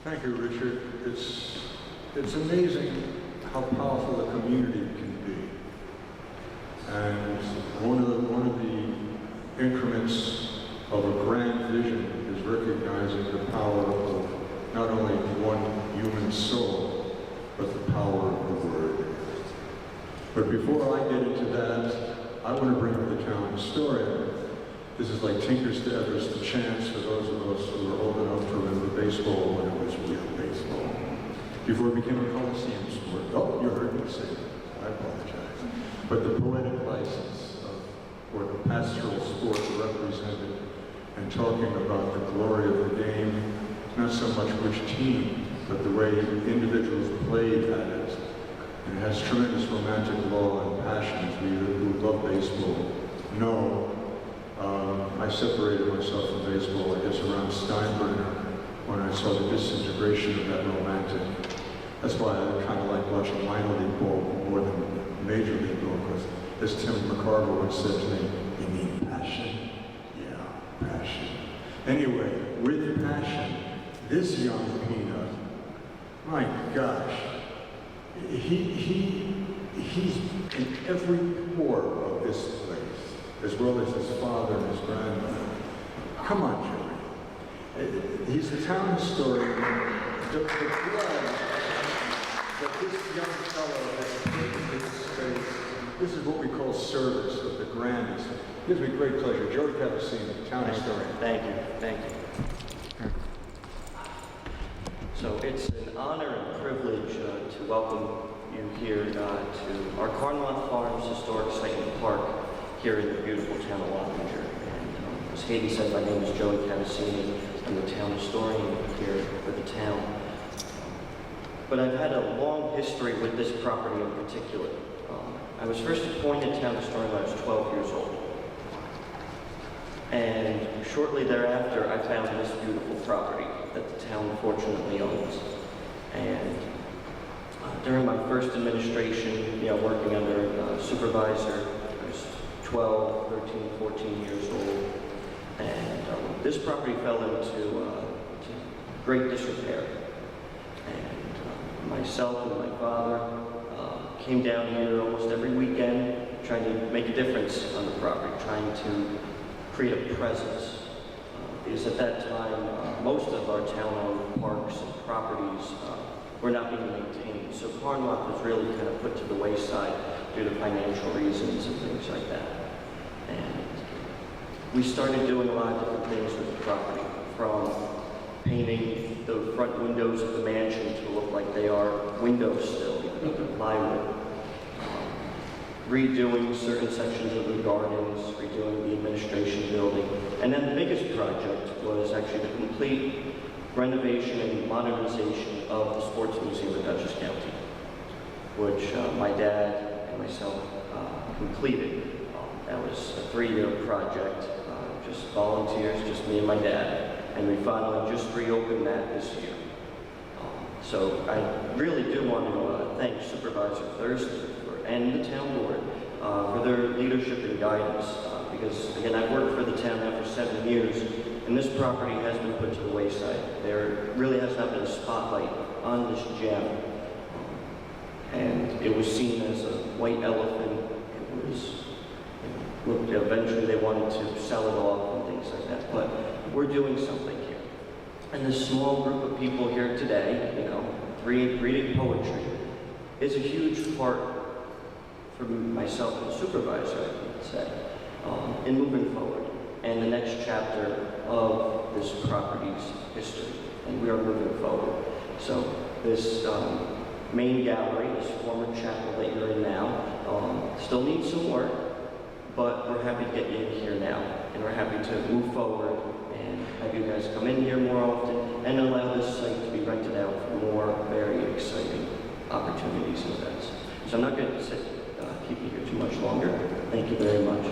Thank you, Richard. It's amazing how powerful a community can be. And one of the increments of a grand vision is recognizing the power of not only one human soul, but the power of the word. But before I get into that, I want to bring up the town historian. This is like Tinker's to Everest to Chance for those of us who are old enough to remember baseball when it was real baseball. Before it became a Coliseum sport. Oh, you heard me say it. I apologize. But the poetic license or the pastoral sport represented and talking about the glory of the game, not so much which team, but the way individuals played at it. And it has tremendous romantic law and passion. For you who love baseball know I separated myself from baseball, I guess, around Steinbrenner when I saw the disintegration of that romantic. That's why I kind of like watching minor league ball more than major league ball, because as Tim McCarver once said to me, "You mean passion?" Yeah, passion. Anyway, with passion, this young peanut, my gosh, he's in every pore of this place, as well as his father and his grandmother. Come on, Joey. He's the town historian. The blood that this young fellow has put in his space, this is what we call service of the grandest. It gives me great pleasure. Joey Cavaccini, town historian. Thank you, thank you. So it's an honor and privilege to welcome you here to our Carnwath Farms Historic Site and Park here in the beautiful town of Wappinger. And as Haiti said, my name is Joey Cavaccini. I'm the town historian here for the town. But I've had a long history with this property in particular. I was first appointed town historian when I was 12 years old. And shortly thereafter, I found this beautiful property that the town fortunately owns. And during my first administration, working under a supervisor, I was 12, 13, 14 years old. And this property fell into great disrepair. And myself and my father came down here almost every weekend trying to make a difference on the property, trying to create a presence. Because at that time, most of our town-owned parks and properties were not being maintained. So Carnwath was really kind of put to the wayside due to financial reasons and things like that. And we started doing a lot of different things with the property, from painting the front windows of the mansion to look like they are windows still, even under plywood. Redoing certain sections of the gardens, redoing the administration building. And then the biggest project was actually the complete renovation and modernization of the Sports Museum of Dutchess County, which my dad and myself completed. That was a 3-year project, just volunteers, just me and my dad. And we finally just reopened that this year. So I really do want to thank Supervisor Thurston and the town board for their leadership and guidance. Because again, I've worked for the town now for 7 years, and this property has been put to the wayside. There really has not been a spotlight on this gem. And it was seen as a white elephant. It was, eventually they wanted to sell it off and things like that. But we're doing something here. And this small group of people here today, reading poetry, is a huge part for myself as a supervisor, I would say, in moving forward and the next chapter of this property's history. And we are moving forward. So this main gallery, this former chapel that you're in now, still needs some work, but we're happy to get you in here now. And we're happy to move forward and have you guys come in here more often and allow this site to be rented out for more very exciting opportunities and events. So I'm not going to keep you here too much longer. Thank you very much.